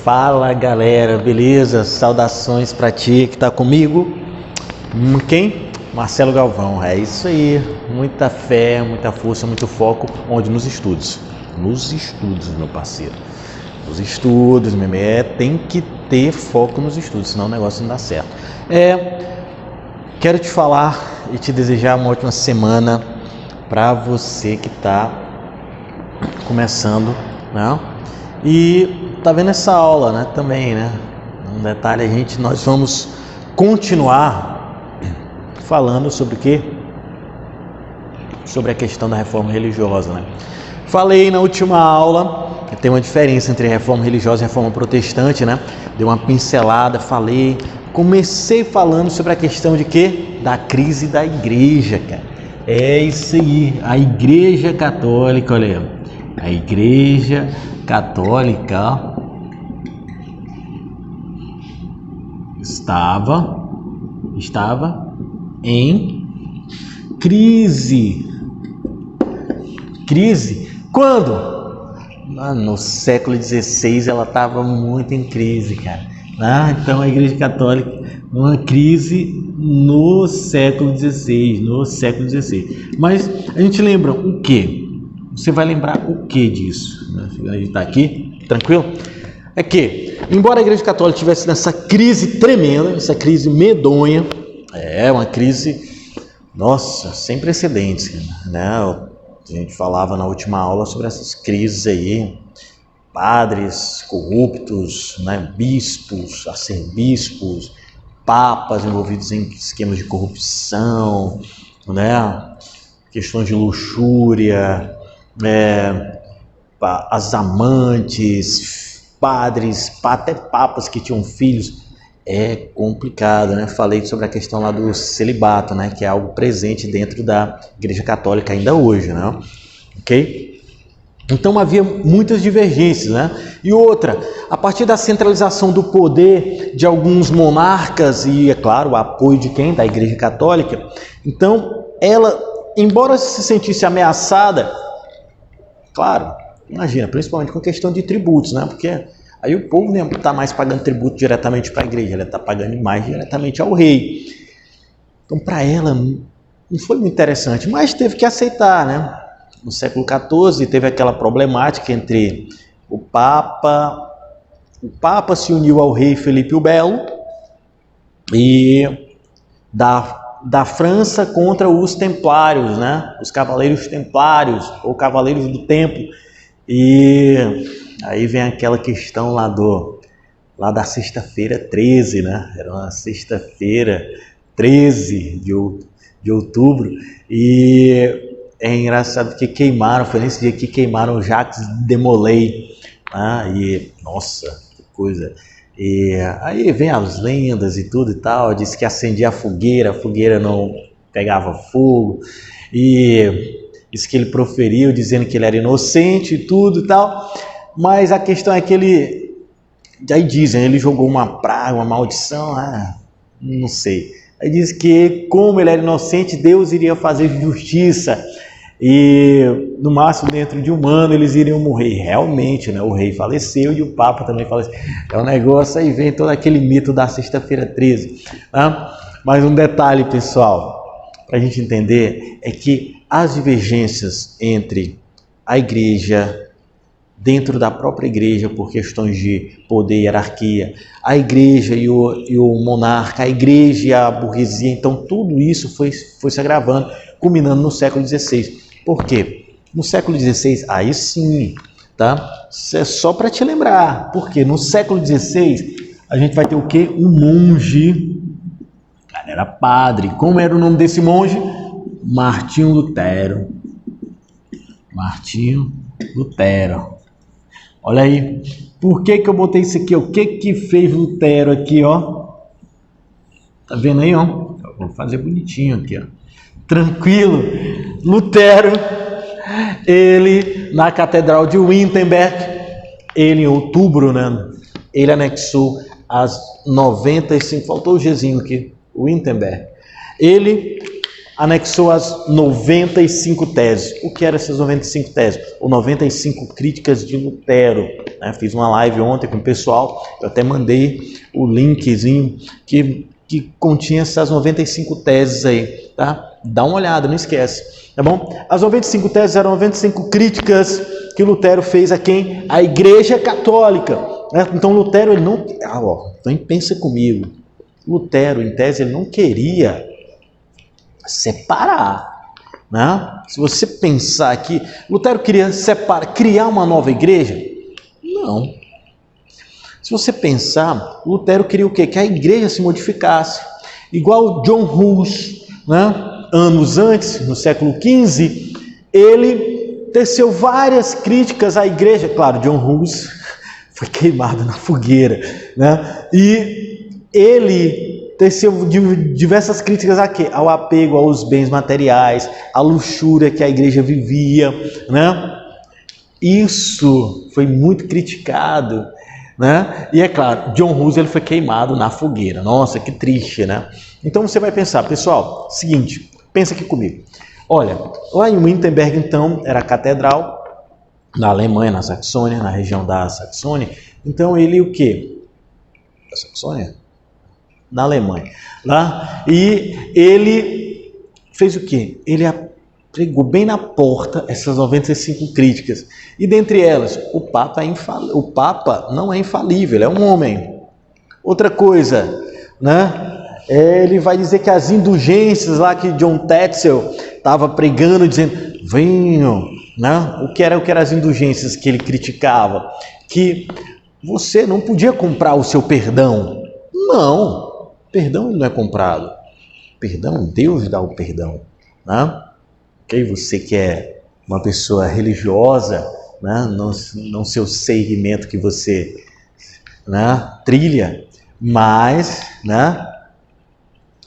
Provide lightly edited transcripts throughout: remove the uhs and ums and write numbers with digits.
Fala galera, beleza? Saudações pra ti que tá comigo. Quem? Marcelo Galvão. É isso aí, muita fé, muita força, muito foco. Onde? Nos estudos. Nos estudos, meu parceiro. Nos estudos, meu tem que ter foco nos estudos, senão o negócio não dá certo. Quero te falar e te desejar uma ótima semana para você que tá começando, né? E tá vendo essa aula, né? Também, né? Um detalhe, nós vamos continuar falando sobre o quê? Sobre a questão da reforma religiosa, né? Falei na última aula que tem uma diferença entre reforma religiosa e reforma protestante, né? Dei uma pincelada, comecei falando sobre a questão de quê? Da crise da igreja, cara. É isso aí, a igreja católica, olha aí. A igreja católica estava em crise. Crise? Quando? No século XVI ela estava muito em crise, cara. Então a igreja católica, uma crise no século XVI, Mas a gente lembra o quê? Você vai lembrar o que disso? A gente está aqui, tranquilo? É que, embora a Igreja Católica estivesse nessa crise tremenda, essa crise medonha, uma crise, nossa, sem precedentes, né? A gente falava na última aula sobre essas crises aí, padres corruptos, né? Bispos, arcebispos, papas envolvidos em esquemas de corrupção, né? Questões de luxúria, as amantes, padres, até papas que tinham filhos. É complicado, né? Falei sobre a questão lá do celibato, né? Que é algo presente dentro da Igreja Católica ainda hoje, né? Ok? Então havia muitas divergências, né? E outra, a partir da centralização do poder de alguns monarcas e, é claro, o apoio de quem? Da Igreja Católica. Então, ela, embora se sentisse ameaçada, claro, imagina, principalmente com a questão de tributos, né? Porque aí o povo não está mais pagando tributo diretamente para a igreja, ela está pagando mais diretamente ao rei. Então, para ela, não foi muito interessante, mas teve que aceitar, né? No século XIV, teve aquela problemática entre o Papa se uniu ao rei Felipe o Belo e da França contra os templários, né? Os cavaleiros templários ou cavaleiros do templo. E aí vem aquela questão lá da sexta-feira 13, né? Era uma sexta-feira 13 de outubro e é engraçado que queimaram, foi nesse dia que queimaram Jacques de Molay, e nossa, que coisa. E aí vem as lendas e tudo e tal, disse que acendia a fogueira não pegava fogo, e disse que ele proferiu dizendo que ele era inocente e tudo e tal, mas a questão é que aí dizem, ele jogou uma praga, uma maldição, não sei. Aí diz que como ele era inocente, Deus iria fazer justiça e no máximo dentro de um ano eles iriam morrer. Realmente, né? O rei faleceu e o Papa também faleceu. É um negócio, aí vem todo aquele mito da sexta-feira 13. Mas um detalhe, pessoal, para a gente entender, é que as divergências entre a igreja, dentro da própria igreja, por questões de poder e hierarquia, a igreja e o monarca, a igreja e a burguesia, então tudo isso foi se agravando, culminando no século XVI. Por quê? No século XVI, aí sim, tá? Isso é só para te lembrar, porque no século XVI a gente vai ter o quê? Um monge, cara, era padre. Como era o nome desse monge? Martinho Lutero. Olha aí, por que eu botei isso aqui? O que fez Lutero aqui, ó? Tá vendo aí, ó? Eu vou fazer bonitinho aqui, ó. Tranquilo. Lutero, ele na Catedral de Wittenberg, ele em outubro, né? Ele anexou as 95, faltou o Gzinho aqui, Wittenberg. Ele anexou as 95 teses. O que eram essas 95 teses? Ou 95 críticas de Lutero. Né? Fiz uma live ontem com o pessoal, eu até mandei o linkzinho que continha essas 95 teses aí, tá? Dá uma olhada, não esquece, tá bom? As 95 teses eram 95 críticas que Lutero fez a quem? A Igreja Católica. Né? Então Lutero, ele não... então pensa comigo. Lutero, em tese, ele não queria separar, né? Se você pensar aqui, Lutero queria separar, criar uma nova igreja? Não. Se você pensar, Lutero queria o quê? Que a igreja se modificasse. Igual John Hus, né? Anos antes, no século XV, ele teceu várias críticas à igreja. Claro, John Hus foi queimado na fogueira, né? E ele teceu diversas críticas a quê? Ao apego aos bens materiais, à luxúria que a igreja vivia, né? Isso foi muito criticado, né? E é claro, John Hus ele foi queimado na fogueira. Nossa, que triste, né? Então você vai pensar, pessoal, seguinte, pensa aqui comigo. Olha, lá em Wittenberg, então, era a catedral, na Alemanha, na Saxônia, na região da Saxônia. Então ele o quê? Da Saxônia? Na Alemanha, lá, e ele fez o quê? Ele pregou bem na porta essas 95 críticas, e dentre elas, o Papa não é infalível, é um homem. Outra coisa, né? Ele vai dizer que as indulgências lá que John Tetzel estava pregando, dizendo, venham, né? O que eram as indulgências que ele criticava? Que você não podia comprar o seu perdão. Não. Perdão ele não é comprado. Perdão, Deus dá o perdão. Né? Okay? Você que é uma pessoa religiosa, né? Não sei o segmento que você, né? Trilha, mas, né?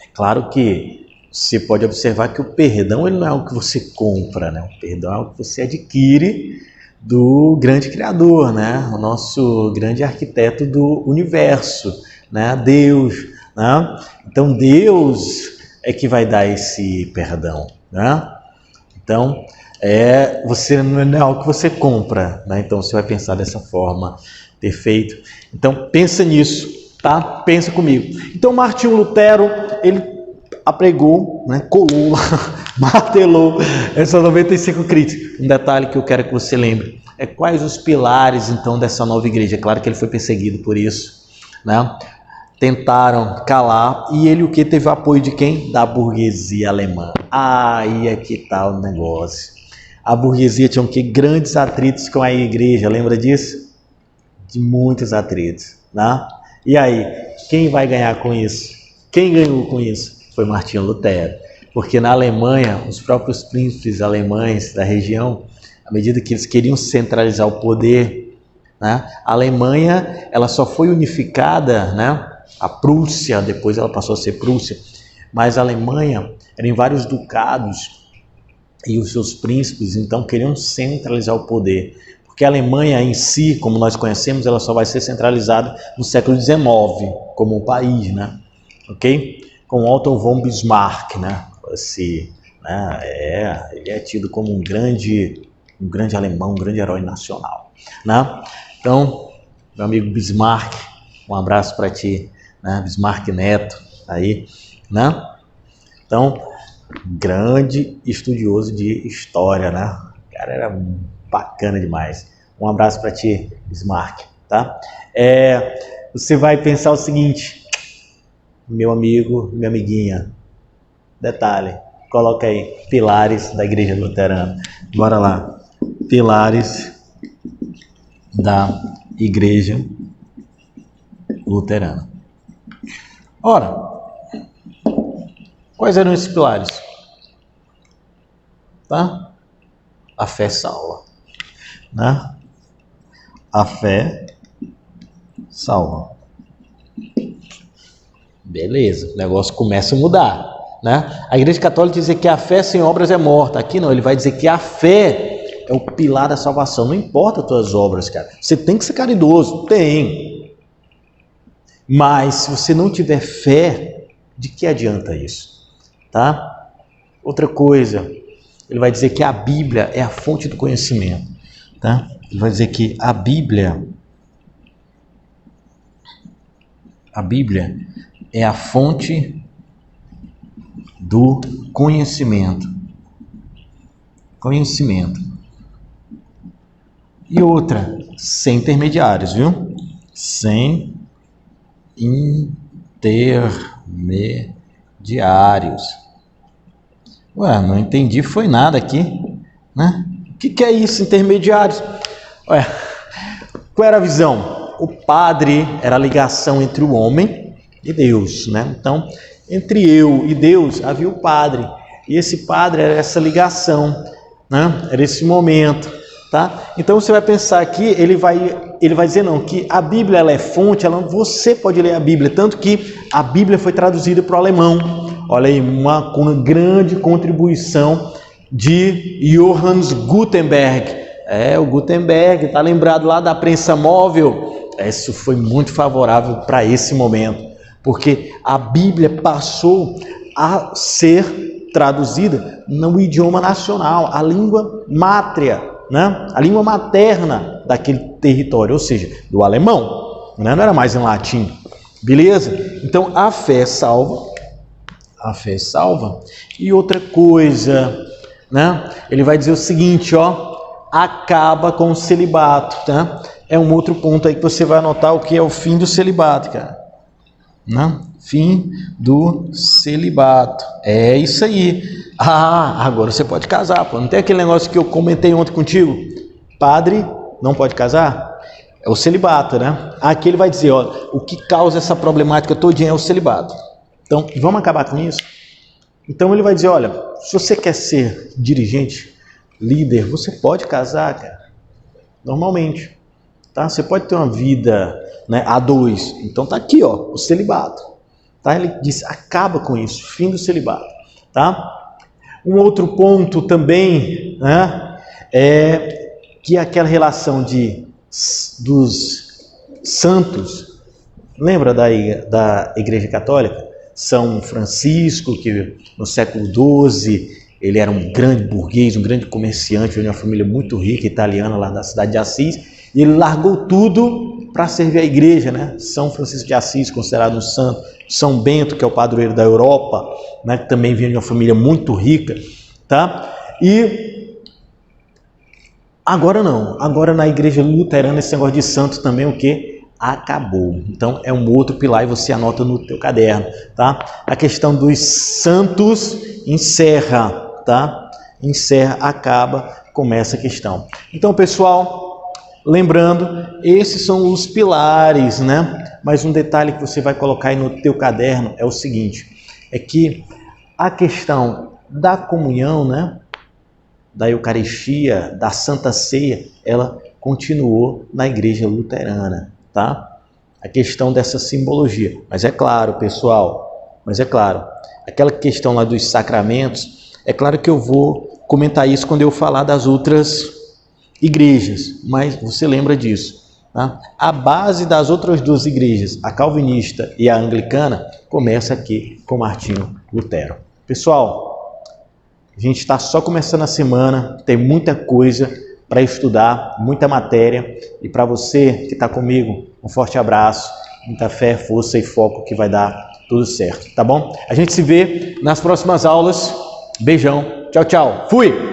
É claro que você pode observar que o perdão ele não é algo que você compra, né? O perdão é algo que você adquire do grande Criador, né? O nosso grande arquiteto do universo, né? Deus. Né? Então Deus é que vai dar esse perdão, né? Então você não é algo que você compra, né? Então você vai pensar dessa forma, perfeito? Então pensa nisso, tá? Pensa comigo. Então Martinho Lutero ele apregou, né? Colou, martelou essas 95 críticas. Um detalhe que eu quero que você lembre é quais os pilares então dessa nova igreja. É claro que ele foi perseguido por isso, né? Tentaram calar, e ele o que? Teve o apoio de quem? Da burguesia alemã. Aí é que tá o negócio. A burguesia tinha o que? Grandes atritos com a igreja, lembra disso? De muitos atritos, né? E aí, quem vai ganhar com isso? Quem ganhou com isso? Foi Martinho Lutero. Porque na Alemanha, os próprios príncipes alemães da região, à medida que eles queriam centralizar o poder, né? A Alemanha, ela só foi unificada, né? A Prússia, depois ela passou a ser Prússia, mas a Alemanha era em vários ducados e os seus príncipes então queriam centralizar o poder, porque a Alemanha em si, como nós conhecemos, ela só vai ser centralizada no século XIX como um país, né? Ok? Com Otto von Bismarck, né? Ele é tido como um grande alemão, um grande herói nacional, né? Então, meu amigo Bismarck, um abraço para ti. Né? Bismarck Neto, aí, né? Então, grande estudioso de história, né? O cara era bacana demais. Um abraço para ti, Bismarck, tá? Você vai pensar o seguinte, meu amigo, minha amiguinha, detalhe, coloca aí, pilares da Igreja Luterana. Bora lá, pilares da Igreja Luterana. Ora, quais eram esses pilares? Tá? A fé salva, né? A fé salva. Beleza, o negócio começa a mudar, né? A Igreja Católica diz que a fé sem obras é morta. Aqui não, ele vai dizer que a fé é o pilar da salvação. Não importa as tuas obras, cara. Você tem que ser caridoso, tem. Mas se você não tiver fé, de que adianta isso? Tá? Outra coisa, ele vai dizer que a Bíblia é a fonte do conhecimento, tá? Ele vai dizer que a Bíblia é a fonte do conhecimento. Conhecimento. E outra, sem intermediários, viu? Sem intermediários. Ué, não entendi, foi nada aqui, né? O que é isso, intermediários? Ué, qual era a visão? O padre era a ligação entre o homem e Deus, né? Então, entre eu e Deus havia o padre. E esse padre era essa ligação, né? Era esse momento, tá? Então você vai pensar aqui, ele vai dizer não, que a Bíblia ela é fonte, você pode ler a Bíblia, tanto que a Bíblia foi traduzida para o alemão. Olha aí, uma grande contribuição de Johannes Gutenberg. O Gutenberg, está lembrado lá da prensa móvel? Isso foi muito favorável para esse momento, porque a Bíblia passou a ser traduzida no idioma nacional, a língua mátria, né? A língua materna daquele território, ou seja, do alemão, né? Não era mais em latim, beleza? Então a fé salva. A fé salva. E outra coisa, né? Ele vai dizer o seguinte, acaba com o celibato, tá? É um outro ponto aí que você vai anotar o que é o fim do celibato, cara. Né? Fim do celibato. É isso aí. Agora você pode casar, pô. Não tem aquele negócio que eu comentei ontem contigo? Padre não pode casar? É o celibato, né? Aqui ele vai dizer, o que causa essa problemática todinha é o celibato. Então, vamos acabar com isso? Então, ele vai dizer, olha, se você quer ser dirigente, líder, você pode casar, cara. Normalmente. Tá? Você pode ter uma vida, né, a dois. Então, tá aqui, o celibato. Tá? Ele diz, acaba com isso, fim do celibato. Tá? Um outro ponto também, né, é que aquela relação dos santos, lembra da Igreja Católica? São Francisco, que no século XII, ele era um grande burguês, um grande comerciante, de uma família muito rica, italiana, lá da cidade de Assis, e ele largou tudo para servir a igreja, né? São Francisco de Assis, considerado um santo, São Bento, que é o padroeiro da Europa, né? Que também vinha de uma família muito rica, tá? E agora não, agora na igreja luterana, esse negócio de santo também, o quê? Acabou. Então é um outro pilar e você anota no teu caderno, tá? A questão dos santos encerra, tá? Encerra, acaba, começa a questão. Então, pessoal, lembrando, esses são os pilares, né? Mas um detalhe que você vai colocar aí no teu caderno é o seguinte, é que a questão da comunhão, né? Da Eucaristia, da Santa Ceia, ela continuou na igreja luterana. Tá? A questão dessa simbologia. Mas é claro, pessoal, aquela questão lá dos sacramentos, é claro que eu vou comentar isso quando eu falar das outras igrejas, mas você lembra disso. Tá? A base das outras duas igrejas, a calvinista e a anglicana, começa aqui com Martinho Lutero. Pessoal, a gente está só começando a semana, tem muita coisa para estudar, muita matéria, e para você que está comigo, um forte abraço, muita fé, força e foco que vai dar tudo certo, tá bom? A gente se vê nas próximas aulas, beijão, tchau, tchau, fui!